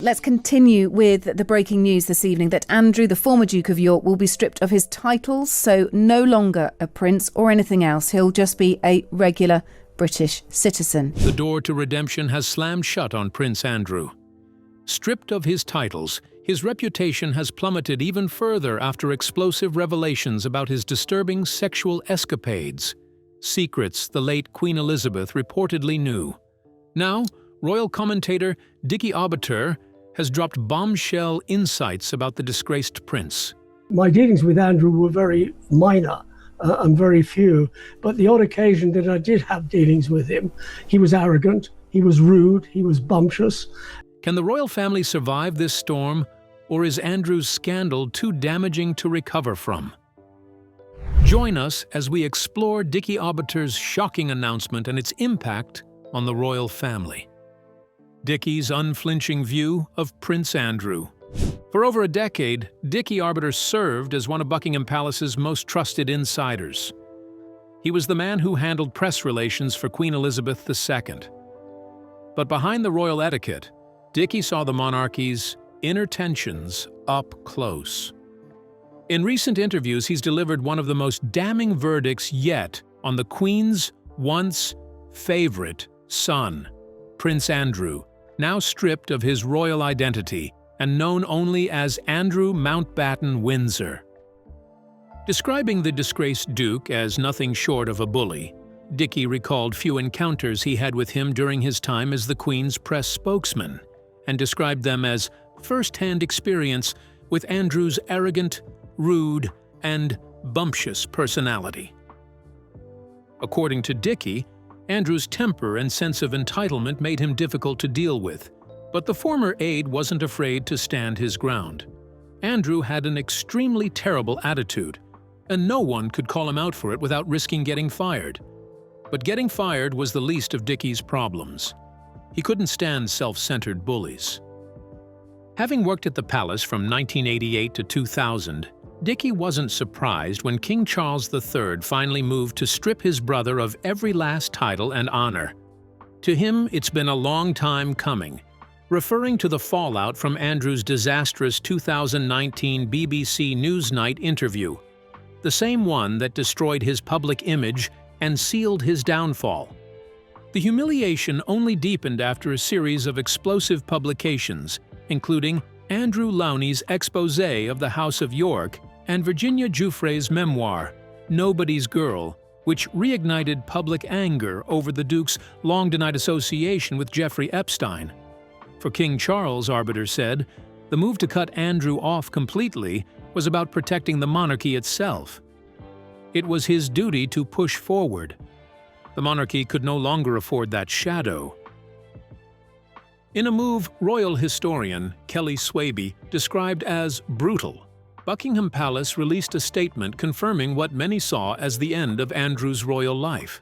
Let's continue with the breaking news this evening that Andrew, the former Duke of York, will be stripped of his titles, so no longer a prince or anything else. He'll just be a regular British citizen. The door to redemption has slammed shut on Prince Andrew. Stripped of his titles, his reputation has plummeted even further after explosive revelations about his disturbing sexual escapades, secrets the late Queen Elizabeth reportedly knew. Now, royal commentator Dickie Arbiter has dropped bombshell insights about the disgraced prince. My dealings with Andrew were very minor and very few, but the odd occasion that I did have dealings with him, he was arrogant, he was rude, he was bumptious. Can the royal family survive this storm, or is Andrew's scandal too damaging to recover from? Join us as we explore Dickie Arbiter's shocking announcement and its impact on the royal family. Dickie's unflinching view of Prince Andrew. For over a decade, Dickie Arbiter served as one of Buckingham Palace's most trusted insiders. He was the man who handled press relations for Queen Elizabeth II. But behind the royal etiquette, Dickie saw the monarchy's inner tensions up close. In recent interviews, he's delivered one of the most damning verdicts yet on the Queen's once favorite son, Prince Andrew, now stripped of his royal identity and known only as Andrew Mountbatten-Windsor. Describing the disgraced Duke as nothing short of a bully, Dickie recalled few encounters he had with him during his time as the Queen's press spokesman, and described them as first-hand experience with Andrew's arrogant, rude, and bumptious personality. According to Dickie, Andrew's temper and sense of entitlement made him difficult to deal with, but the former aide wasn't afraid to stand his ground. Andrew had an extremely terrible attitude, and no one could call him out for it without risking getting fired. But getting fired was the least of Dickie's problems. He couldn't stand self-centered bullies. Having worked at the palace from 1988 to 2000, Dickie wasn't surprised when King Charles III finally moved to strip his brother of every last title and honor. To him, it's been a long time coming, referring to the fallout from Andrew's disastrous 2019 BBC Newsnight interview, the same one that destroyed his public image and sealed his downfall. The humiliation only deepened after a series of explosive publications, including Andrew Lowney's exposé of the House of York and Virginia Giuffre's memoir, Nobody's Girl, which reignited public anger over the Duke's long-denied association with Jeffrey Epstein. For King Charles, Arbiter said, the move to cut Andrew off completely was about protecting the monarchy itself. It was his duty to push forward. The monarchy could no longer afford that shadow. In a move royal historian Kelly Swaby described as brutal, Buckingham Palace released a statement confirming what many saw as the end of Andrew's royal life.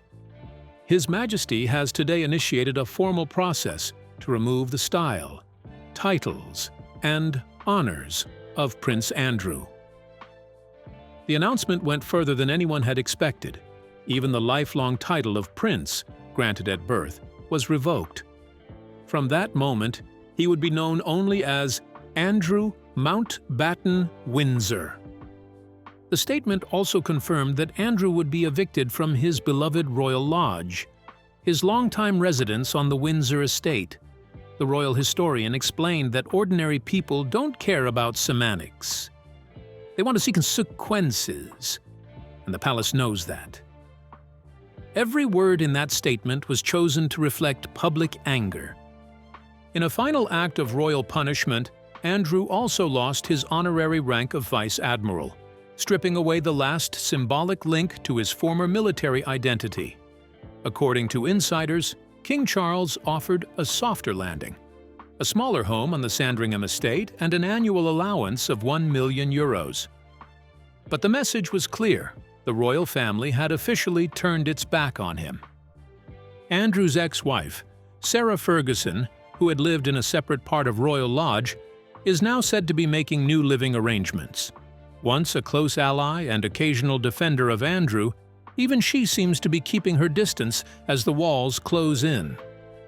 His Majesty has today initiated a formal process to remove the style, titles, and honors of Prince Andrew. The announcement went further than anyone had expected. Even the lifelong title of Prince, granted at birth, was revoked. From that moment, he would be known only as Andrew Mountbatten-Windsor. The statement also confirmed that Andrew would be evicted from his beloved royal lodge, his longtime residence on the Windsor estate. The royal historian explained that ordinary people don't care about semantics. They want to see consequences, and the palace knows that. Every word in that statement was chosen to reflect public anger. In a final act of royal punishment, Andrew also lost his honorary rank of Vice Admiral, stripping away the last symbolic link to his former military identity. According to insiders, King Charles offered a softer landing, a smaller home on the Sandringham estate and an annual allowance of €1 million. But the message was clear. The royal family had officially turned its back on him. Andrew's ex-wife, Sarah Ferguson, who had lived in a separate part of Royal Lodge, is now said to be making new living arrangements. Once a close ally and occasional defender of Andrew, even she seems to be keeping her distance as the walls close in.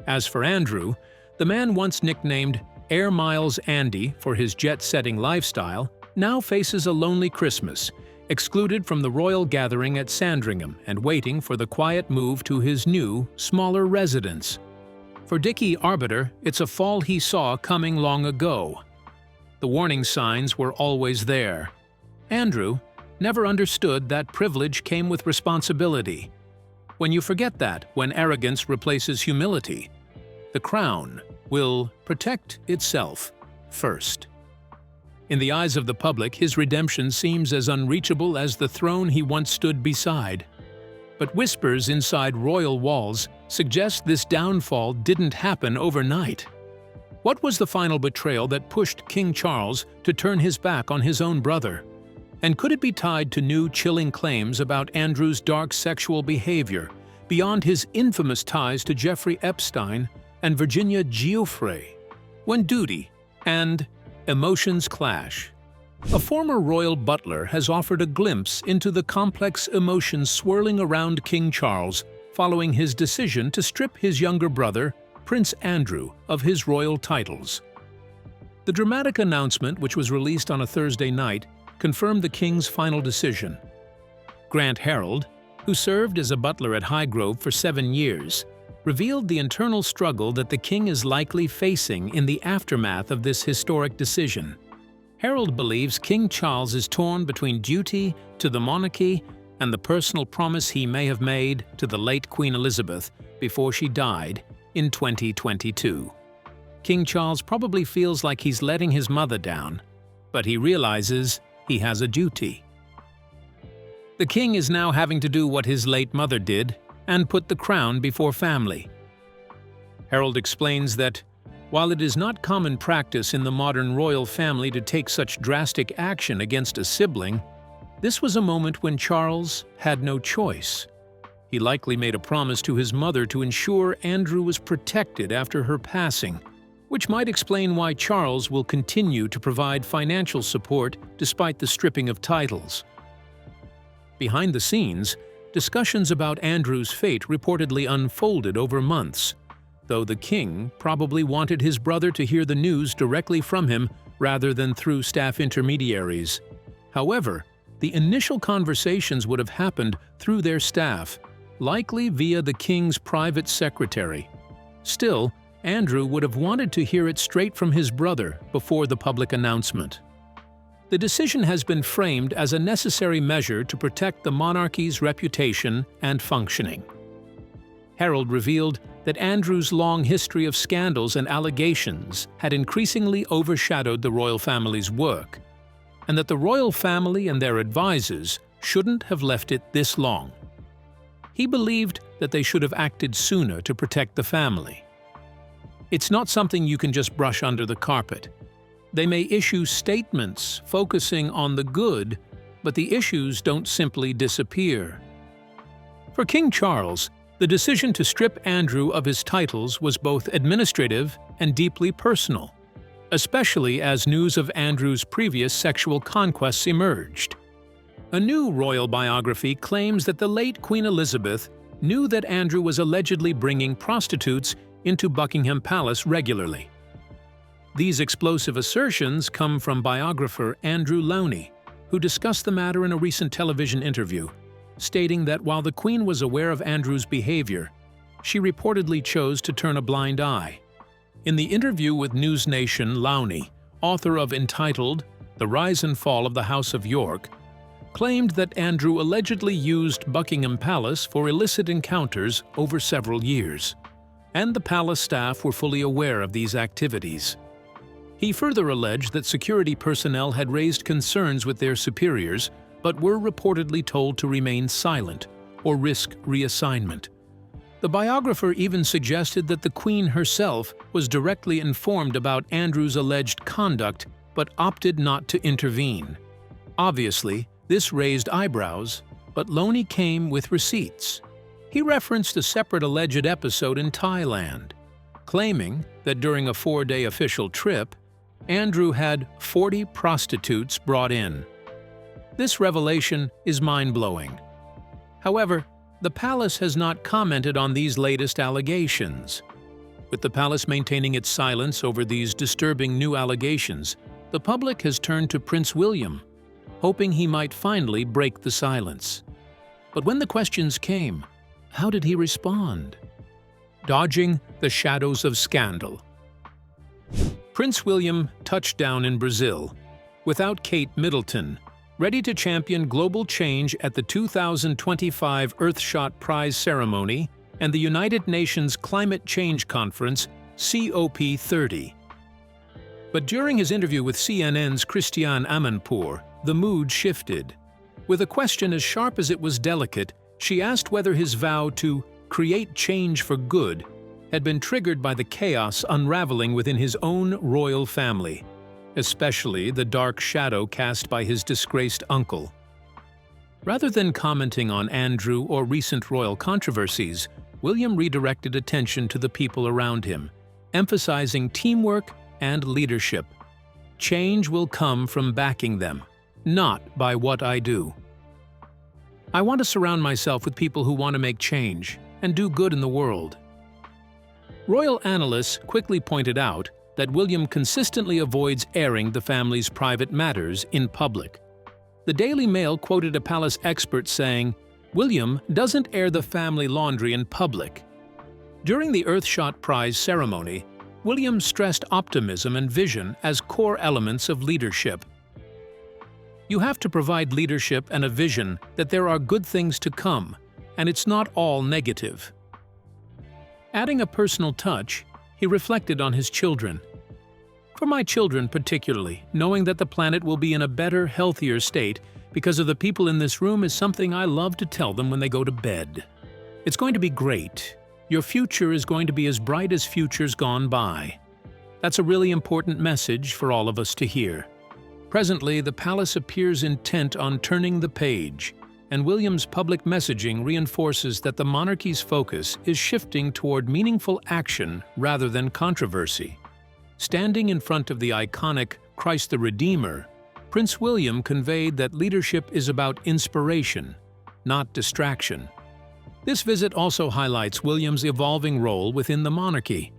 As for Andrew, the man once nicknamed Air Miles Andy, for his jet-setting lifestyle, now faces a lonely Christmas, excluded from the royal gathering at Sandringham and waiting for the quiet move to his new, smaller residence. For Dickie Arbiter, it's a fall he saw coming long ago. The warning signs were always there. Andrew never understood that privilege came with responsibility. When you forget that, when arrogance replaces humility, the crown will protect itself first. In the eyes of the public, his redemption seems as unreachable as the throne he once stood beside. But whispers inside royal walls suggest this downfall didn't happen overnight. What was the final betrayal that pushed King Charles to turn his back on his own brother? And could it be tied to new chilling claims about Andrew's dark sexual behavior, beyond his infamous ties to Jeffrey Epstein and Virginia Giuffre? When duty and emotions clash. A former royal butler has offered a glimpse into the complex emotions swirling around King Charles following his decision to strip his younger brother, Prince Andrew, of his royal titles. The dramatic announcement, which was released on a Thursday night, confirmed the king's final decision. Grant Harold, who served as a butler at Highgrove for 7 years, revealed the internal struggle that the king is likely facing in the aftermath of this historic decision. Harold believes King Charles is torn between duty to the monarchy and the personal promise he may have made to the late Queen Elizabeth before she died in 2022. King Charles probably feels like he's letting his mother down, but he realizes he has a duty. The king is now having to do what his late mother did and put the crown before family. Harold explains that, while it is not common practice in the modern royal family to take such drastic action against a sibling, this was a moment when Charles had no choice. He likely made a promise to his mother to ensure Andrew was protected after her passing, which might explain why Charles will continue to provide financial support despite the stripping of titles. Behind the scenes, discussions about Andrew's fate reportedly unfolded over months, though the king probably wanted his brother to hear the news directly from him rather than through staff intermediaries. However, the initial conversations would have happened through their staff, likely via the king's private secretary. Still, Andrew would have wanted to hear it straight from his brother before the public announcement. The decision has been framed as a necessary measure to protect the monarchy's reputation and functioning. Harold revealed that Andrew's long history of scandals and allegations had increasingly overshadowed the royal family's work, and that the royal family and their advisors shouldn't have left it this long. He believed that they should have acted sooner to protect the family. It's not something you can just brush under the carpet. They may issue statements focusing on the good, but the issues don't simply disappear. For King Charles, the decision to strip Andrew of his titles was both administrative and deeply personal, especially as news of Andrew's previous sexual conquests emerged. A new royal biography claims that the late Queen Elizabeth knew that Andrew was allegedly bringing prostitutes into Buckingham Palace regularly. These explosive assertions come from biographer Andrew Lowney, who discussed the matter in a recent television interview, stating that while the Queen was aware of Andrew's behavior, she reportedly chose to turn a blind eye. In the interview with News Nation, Lowney, author of entitled The Rise and Fall of the House of York, claimed that Andrew allegedly used Buckingham Palace for illicit encounters over several years, and the palace staff were fully aware of these activities. He further alleged that security personnel had raised concerns with their superiors, but were reportedly told to remain silent or risk reassignment. The biographer even suggested that the Queen herself was directly informed about Andrew's alleged conduct but opted not to intervene. Obviously, this raised eyebrows, but Lowney came with receipts. He referenced a separate alleged episode in Thailand, claiming that during a 4-day official trip, Andrew had 40 prostitutes brought in. This revelation is mind-blowing. However, the palace has not commented on these latest allegations. With the palace maintaining its silence over these disturbing new allegations, the public has turned to Prince William, hoping he might finally break the silence. But when the questions came, how did he respond? Dodging the shadows of scandal. Prince William touched down in Brazil, without Kate Middleton, ready to champion global change at the 2025 Earthshot Prize ceremony and the United Nations Climate Change Conference, COP30. But during his interview with CNN's Christiane Amanpour, the mood shifted. With a question as sharp as it was delicate, she asked whether his vow to create change for good had been triggered by the chaos unraveling within his own royal family, especially the dark shadow cast by his disgraced uncle. Rather than commenting on Andrew or recent royal controversies, William redirected attention to the people around him, emphasizing teamwork and leadership. Change will come from backing them, not by what I do. I want to surround myself with people who want to make change and do good in the world. Royal analysts quickly pointed out that William consistently avoids airing the family's private matters in public. The Daily Mail quoted a palace expert saying, "William doesn't air the family laundry in public." During the Earthshot Prize ceremony, William stressed optimism and vision as core elements of leadership. You have to provide leadership and a vision that there are good things to come, and it's not all negative. Adding a personal touch, he reflected on his children. For my children particularly, knowing that the planet will be in a better, healthier state because of the people in this room is something I love to tell them when they go to bed. It's going to be great. Your future is going to be as bright as futures gone by. That's a really important message for all of us to hear. Presently, the palace appears intent on turning the page, and William's public messaging reinforces that the monarchy's focus is shifting toward meaningful action rather than controversy. Standing in front of the iconic Christ the Redeemer, Prince William conveyed that leadership is about inspiration, not distraction. This visit also highlights William's evolving role within the monarchy.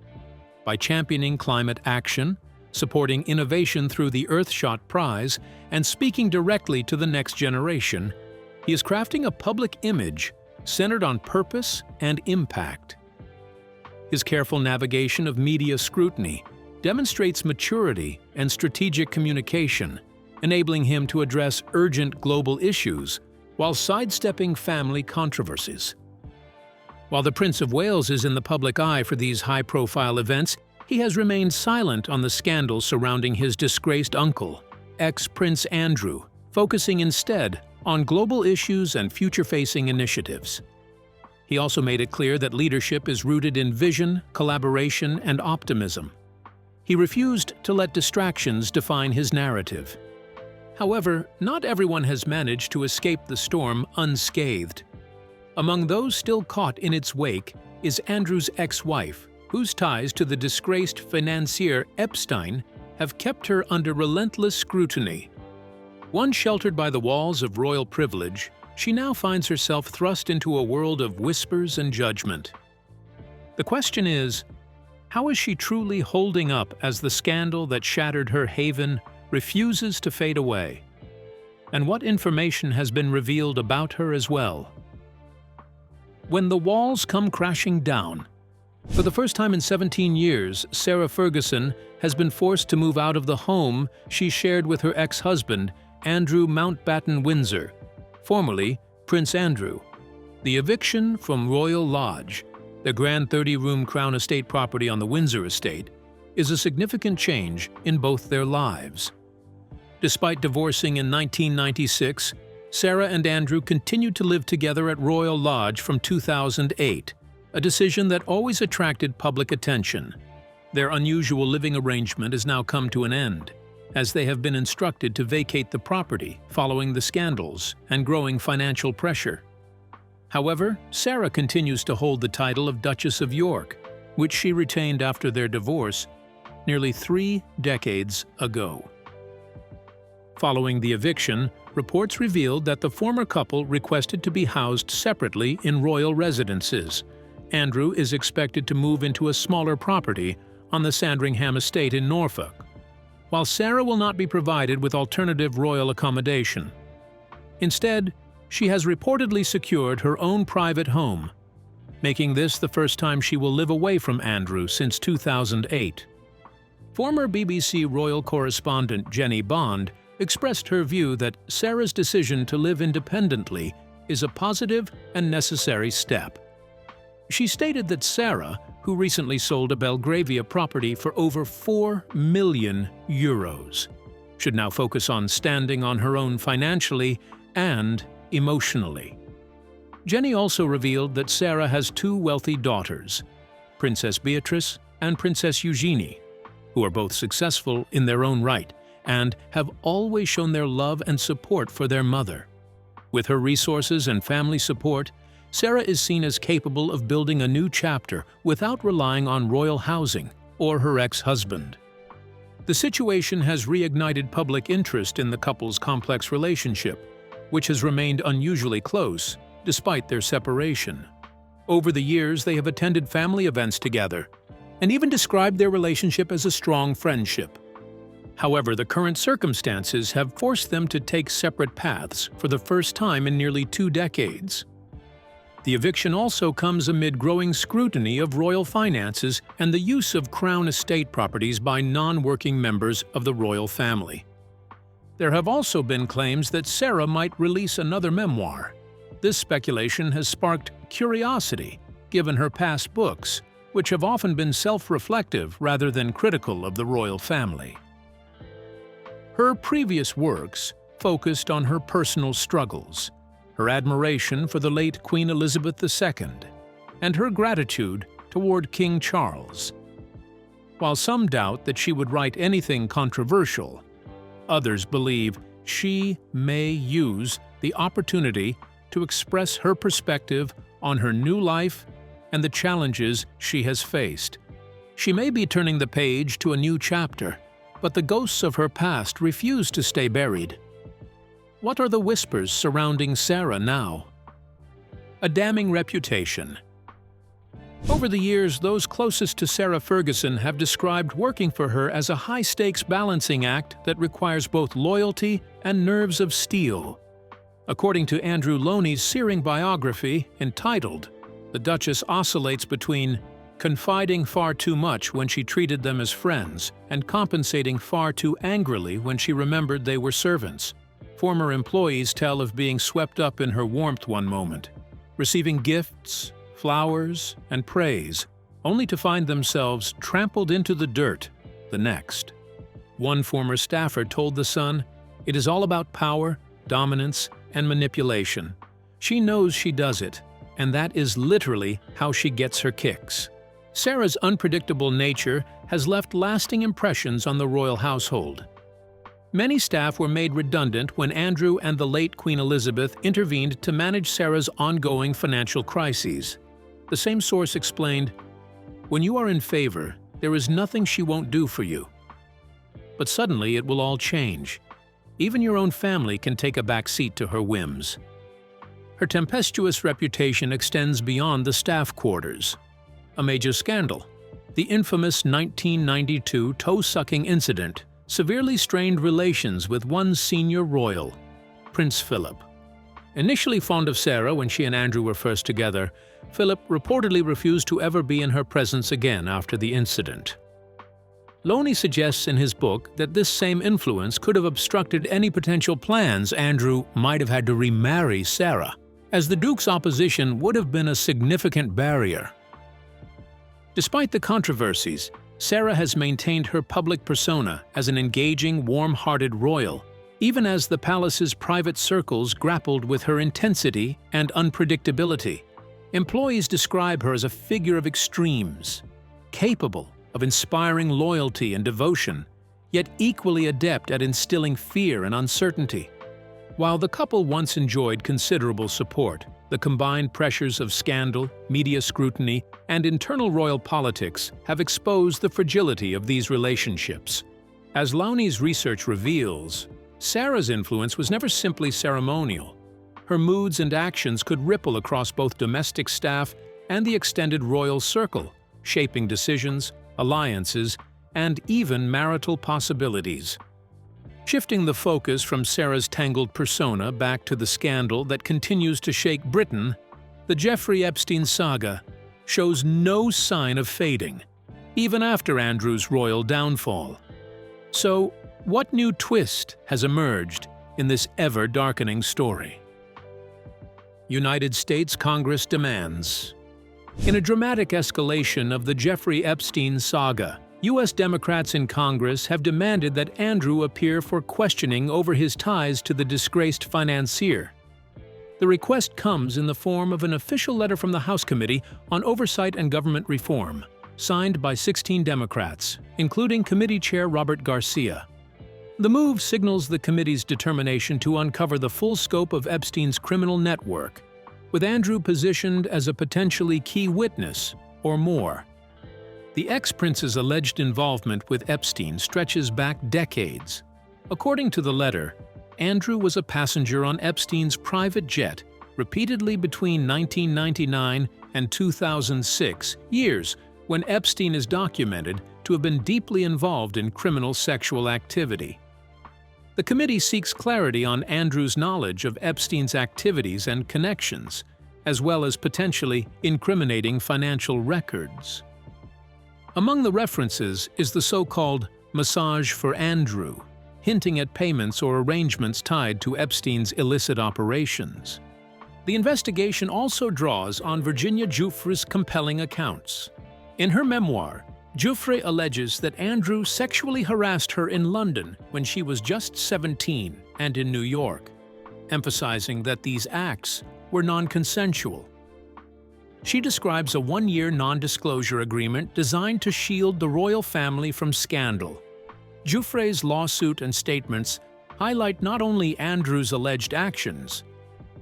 By championing climate action, supporting innovation through the Earthshot Prize, and speaking directly to the next generation, he is crafting a public image centered on purpose and impact. His careful navigation of media scrutiny demonstrates maturity and strategic communication, enabling him to address urgent global issues while sidestepping family controversies. While the Prince of Wales is in the public eye for these high-profile events, he has remained silent on the scandal surrounding his disgraced uncle, ex-Prince Andrew, focusing instead on global issues and future-facing initiatives. He also made it clear that leadership is rooted in vision, collaboration, and optimism. He refused to let distractions define his narrative. However, not everyone has managed to escape the storm unscathed. Among those still caught in its wake is Andrew's ex-wife, whose ties to the disgraced financier Epstein have kept her under relentless scrutiny. Once sheltered by the walls of royal privilege, she now finds herself thrust into a world of whispers and judgment. The question is, how is she truly holding up as the scandal that shattered her haven refuses to fade away? And what information has been revealed about her as well? When the walls come crashing down. For the first time in 17 years, Sarah Ferguson has been forced to move out of the home she shared with her ex-husband, Andrew Mountbatten-Windsor, formerly Prince Andrew. The eviction from Royal Lodge, the grand 30-room Crown Estate property on the Windsor estate, is a significant change in both their lives. Despite divorcing in 1996, Sarah and Andrew continued to live together at Royal Lodge from 2008, a decision that always attracted public attention. Their unusual living arrangement has now come to an end, as they have been instructed to vacate the property following the scandals and growing financial pressure. However, Sarah continues to hold the title of Duchess of York, which she retained after their divorce nearly 3 decades ago. Following the eviction, reports revealed that the former couple requested to be housed separately in royal residences, Andrew is expected to move into a smaller property on the Sandringham estate in Norfolk, while Sarah will not be provided with alternative royal accommodation. Instead, she has reportedly secured her own private home, making this the first time she will live away from Andrew since 2008. Former BBC royal correspondent Jenny Bond expressed her view that Sarah's decision to live independently is a positive and necessary step. She stated that Sarah, who recently sold a Belgravia property for over €4 million, should now focus on standing on her own financially and emotionally. Jenny also revealed that Sarah has two wealthy daughters, Princess Beatrice and Princess Eugenie, who are both successful in their own right and have always shown their love and support for their mother. With her resources and family support, Sarah is seen as capable of building a new chapter without relying on royal housing or her ex-husband. The situation has reignited public interest in the couple's complex relationship, which has remained unusually close despite their separation. Over the years, they have attended family events together and even described their relationship as a strong friendship. However, the current circumstances have forced them to take separate paths for the first time in nearly 2 decades. The eviction also comes amid growing scrutiny of royal finances and the use of Crown estate properties by non-working members of the royal family. There have also been claims that Sarah might release another memoir. This speculation has sparked curiosity, given her past books, which have often been self-reflective rather than critical of the royal family. Her previous works focused on her personal struggles, her admiration for the late Queen Elizabeth II, and her gratitude toward King Charles. While some doubt that she would write anything controversial, others believe she may use the opportunity to express her perspective on her new life and the challenges she has faced. She may be turning the page to a new chapter, but the ghosts of her past refuse to stay buried. What are the whispers surrounding Sarah now? A damning reputation. Over the years, those closest to Sarah Ferguson have described working for her as a high-stakes balancing act that requires both loyalty and nerves of steel. According to Andrew Loney's searing biography entitled, the Duchess oscillates between confiding far too much when she treated them as friends and compensating far too angrily when she remembered they were servants. Former employees tell of being swept up in her warmth one moment, receiving gifts, flowers, and praise, only to find themselves trampled into the dirt the next. One former staffer told The Sun, "It is all about power, dominance, and manipulation. She knows she does it, and that is literally how she gets her kicks." Sarah's unpredictable nature has left lasting impressions on the royal household. Many staff were made redundant when Andrew and the late Queen Elizabeth intervened to manage Sarah's ongoing financial crises. The same source explained, "When you are in favor, there is nothing she won't do for you. But suddenly it will all change. Even your own family can take a back seat to her whims." Her tempestuous reputation extends beyond the staff quarters. A major scandal, the infamous 1992 toe-sucking incident, severely strained relations with one senior royal, Prince Philip. Initially fond of Sarah when she and Andrew were first together, Philip reportedly refused to ever be in her presence again after the incident. Loney suggests in his book that this same influence could have obstructed any potential plans Andrew might have had to remarry Sarah, as the Duke's opposition would have been a significant barrier. Despite the controversies, Sarah has maintained her public persona as an engaging, warm-hearted royal, even as the palace's private circles grappled with her intensity and unpredictability. Employees describe her as a figure of extremes, capable of inspiring loyalty and devotion, yet equally adept at instilling fear and uncertainty. While the couple once enjoyed considerable support, the combined pressures of scandal, media scrutiny, and internal royal politics have exposed the fragility of these relationships. As Loney's research reveals, Sarah's influence was never simply ceremonial. Her moods and actions could ripple across both domestic staff and the extended royal circle, shaping decisions, alliances, and even marital possibilities. Shifting the focus from Sarah's tangled persona back to the scandal that continues to shake Britain, the Jeffrey Epstein saga shows no sign of fading, even after Andrew's royal downfall. So, what new twist has emerged in this ever-darkening story? United States Congress demands. In a dramatic escalation of the Jeffrey Epstein saga, U.S. Democrats in Congress have demanded that Andrew appear for questioning over his ties to the disgraced financier. The request comes in the form of an official letter from the House Committee on Oversight and Government Reform, signed by 16 Democrats, including Committee Chair Robert Garcia. The move signals the committee's determination to uncover the full scope of Epstein's criminal network, with Andrew positioned as a potentially key witness, or more. The ex-prince's alleged involvement with Epstein stretches back decades. According to the letter, Andrew was a passenger on Epstein's private jet repeatedly between 1999 and 2006, years when Epstein is documented to have been deeply involved in criminal sexual activity. The committee seeks clarity on Andrew's knowledge of Epstein's activities and connections, as well as potentially incriminating financial records. Among the references is the so-called massage for Andrew, hinting at payments or arrangements tied to Epstein's illicit operations. The investigation also draws on Virginia Giuffre's compelling accounts. In her memoir, Giuffre alleges that Andrew sexually harassed her in London when she was just 17 and in New York, emphasizing that these acts were non-consensual. She describes a one-year non-disclosure agreement designed to shield the royal family from scandal. Giuffre's lawsuit and statements highlight not only Andrew's alleged actions,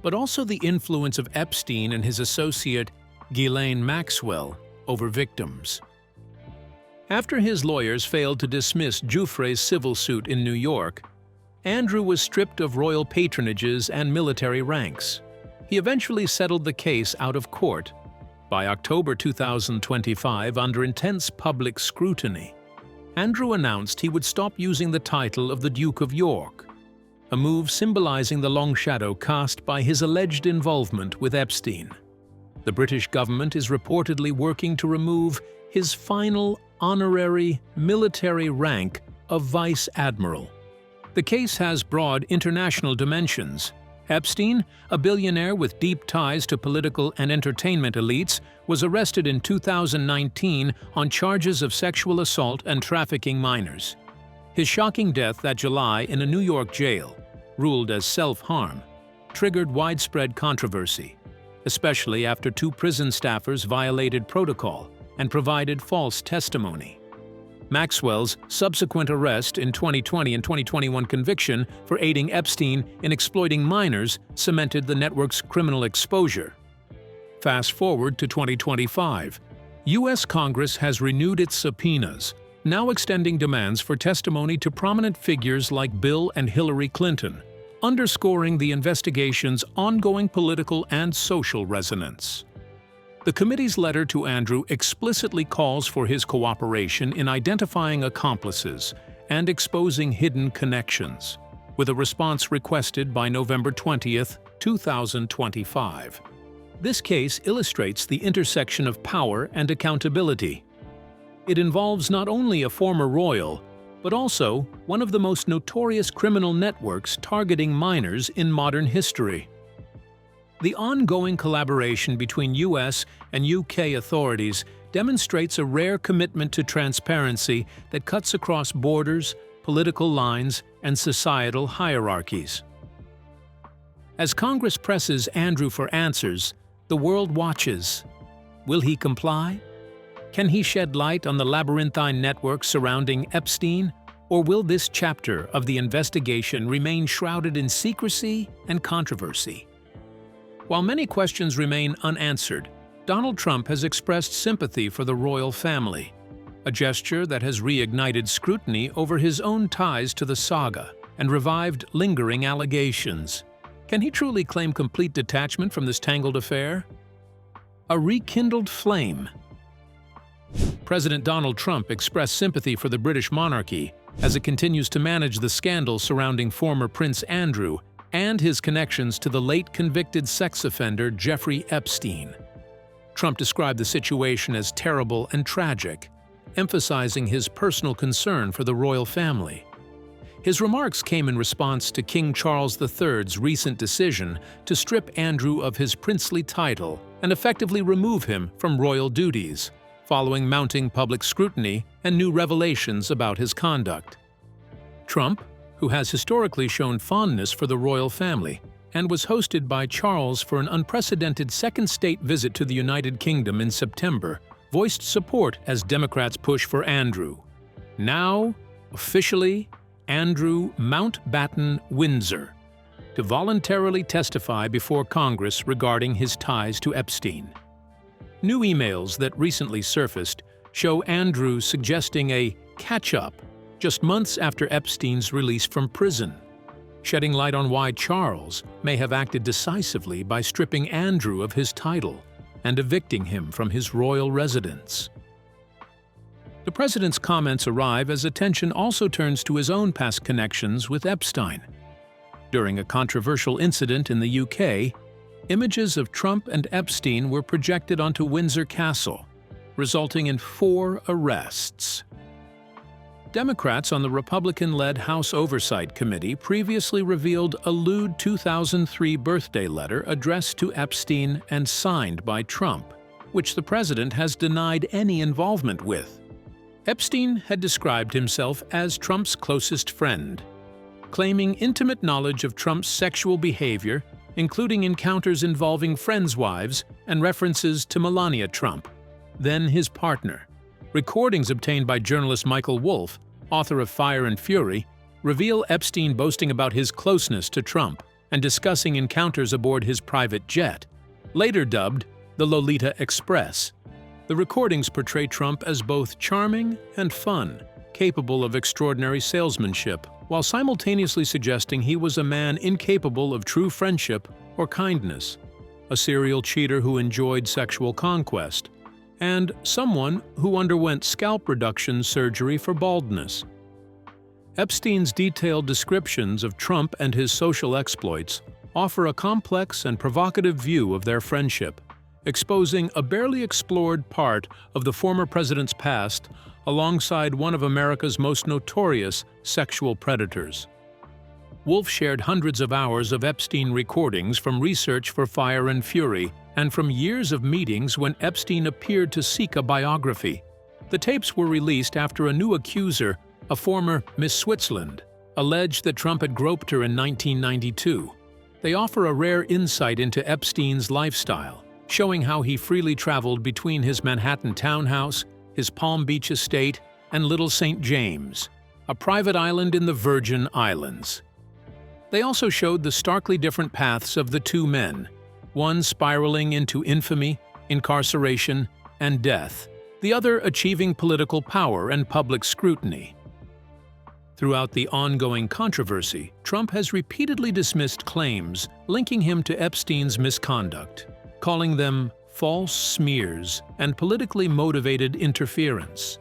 but also the influence of Epstein and his associate Ghislaine Maxwell over victims. After his lawyers failed to dismiss Giuffre's civil suit in New York, Andrew was stripped of royal patronages and military ranks. He eventually settled the case out of court. By October 2025, under intense public scrutiny, Andrew announced he would stop using the title of the Duke of York, a move symbolizing the long shadow cast by his alleged involvement with Epstein. The British government is reportedly working to remove his final honorary military rank of Vice Admiral. The case has broad international dimensions. Epstein, a billionaire with deep ties to political and entertainment elites, was arrested in 2019 on charges of sexual assault and trafficking minors. His shocking death that July in a New York jail, ruled as self-harm, triggered widespread controversy, especially after 2 prison staffers violated protocol and provided false testimony. Maxwell's subsequent arrest in 2020 and 2021 conviction for aiding Epstein in exploiting minors cemented the network's criminal exposure. Fast forward to 2025. U.S. Congress has renewed its subpoenas, now extending demands for testimony to prominent figures like Bill and Hillary Clinton, underscoring the investigation's ongoing political and social resonance. The committee's letter to Andrew explicitly calls for his cooperation in identifying accomplices and exposing hidden connections, with a response requested by November 20, 2025. This case illustrates the intersection of power and accountability. It involves not only a former royal, but also one of the most notorious criminal networks targeting minors in modern history. The ongoing collaboration between U.S. and U.K. authorities demonstrates a rare commitment to transparency that cuts across borders, political lines, and societal hierarchies. As Congress presses Andrew for answers, the world watches. Will he comply? Can he shed light on the labyrinthine network surrounding Epstein? Or will this chapter of the investigation remain shrouded in secrecy and controversy? While many questions remain unanswered, Donald Trump has expressed sympathy for the royal family, a gesture that has reignited scrutiny over his own ties to the saga and revived lingering allegations. Can he truly claim complete detachment from this tangled affair? a rekindled flame. President Donald Trump expressed sympathy for the British monarchy as it continues to manage the scandal surrounding former Prince Andrew and his connections to the late convicted sex offender Jeffrey Epstein. Trump described the situation as terrible and tragic, emphasizing his personal concern for the royal family. His remarks came in response to King Charles III's recent decision to strip Andrew of his princely title and effectively remove him from royal duties, following mounting public scrutiny and new revelations about his conduct. Trump, who has historically shown fondness for the royal family and was hosted by Charles for an unprecedented second state visit to the United Kingdom in September, voiced support as Democrats push for Andrew. Now, officially, Andrew Mountbatten-Windsor, to voluntarily testify before Congress regarding his ties to Epstein. New emails that recently surfaced show Andrew suggesting a catch-up just months after Epstein's release from prison, shedding light on why Charles may have acted decisively by stripping Andrew of his title and evicting him from his royal residence. The president's comments arrive as attention also turns to his own past connections with Epstein. During a controversial incident in the UK, images of Trump and Epstein were projected onto Windsor Castle, resulting in 4 arrests. Democrats on the Republican-led House Oversight Committee previously revealed a lewd 2003 birthday letter addressed to Epstein and signed by Trump, which the president has denied any involvement with. Epstein had described himself as Trump's closest friend, claiming intimate knowledge of Trump's sexual behavior, including encounters involving friends' wives and references to Melania Trump, then his partner. Recordings obtained by journalist Michael Wolff, author of Fire and Fury, reveal Epstein boasting about his closeness to Trump and discussing encounters aboard his private jet, later dubbed the Lolita Express. The recordings portray Trump as both charming and fun, capable of extraordinary salesmanship, while simultaneously suggesting he was a man incapable of true friendship or kindness, a serial cheater who enjoyed sexual conquest, and someone who underwent scalp reduction surgery for baldness. Epstein's detailed descriptions of Trump and his social exploits offer a complex and provocative view of their friendship, exposing a barely explored part of the former president's past alongside one of America's most notorious sexual predators. Wolff shared hundreds of hours of Epstein recordings from research for Fire and Fury and from years of meetings when Epstein appeared to seek a biography. The tapes were released after a new accuser, a former Miss Switzerland, alleged that Trump had groped her in 1992. They offer a rare insight into Epstein's lifestyle, showing how he freely traveled between his Manhattan townhouse, his Palm Beach estate, and Little St. James, a private island in the Virgin Islands. They also showed the starkly different paths of the two men, one spiraling into infamy, incarceration, and death, the other achieving political power and public scrutiny. Throughout the ongoing controversy, Trump has repeatedly dismissed claims linking him to Epstein's misconduct, calling them false smears and politically motivated interference.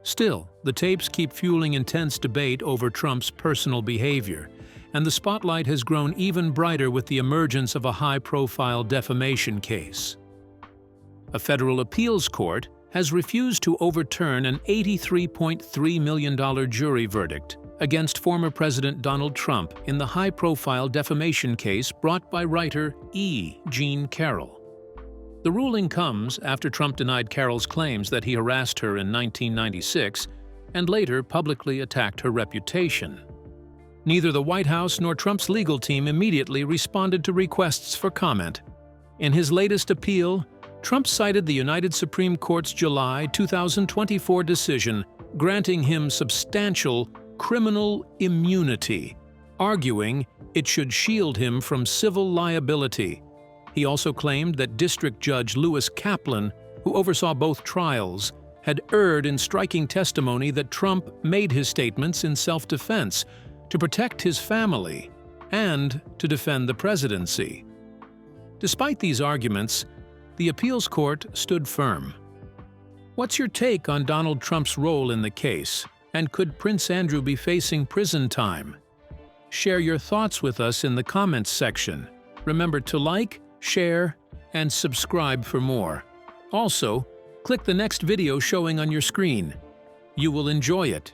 Still, the tapes keep fueling intense debate over Trump's personal behavior, and the spotlight has grown even brighter with the emergence of a high-profile defamation case. A federal appeals court has refused to overturn an $83.3 million jury verdict against former President Donald Trump in the high-profile defamation case brought by writer E. Jean Carroll. The ruling comes after Trump denied Carroll's claims that he harassed her in 1996 and later publicly attacked her reputation. Neither the White House nor Trump's legal team immediately responded to requests for comment. In his latest appeal, Trump cited the United Supreme Court's July 2024 decision granting him substantial criminal immunity, arguing it should shield him from civil liability. He also claimed that District Judge Lewis Kaplan, who oversaw both trials, had erred in striking testimony that Trump made his statements in self-defense, to protect his family, and to defend the presidency. Despite these arguments, the appeals court stood firm. What's your take on Donald Trump's role in the case, and could Prince Andrew be facing prison time? Share your thoughts with us in the comments section. Remember to like, share, and subscribe for more. Also, click the next video showing on your screen. You will enjoy it.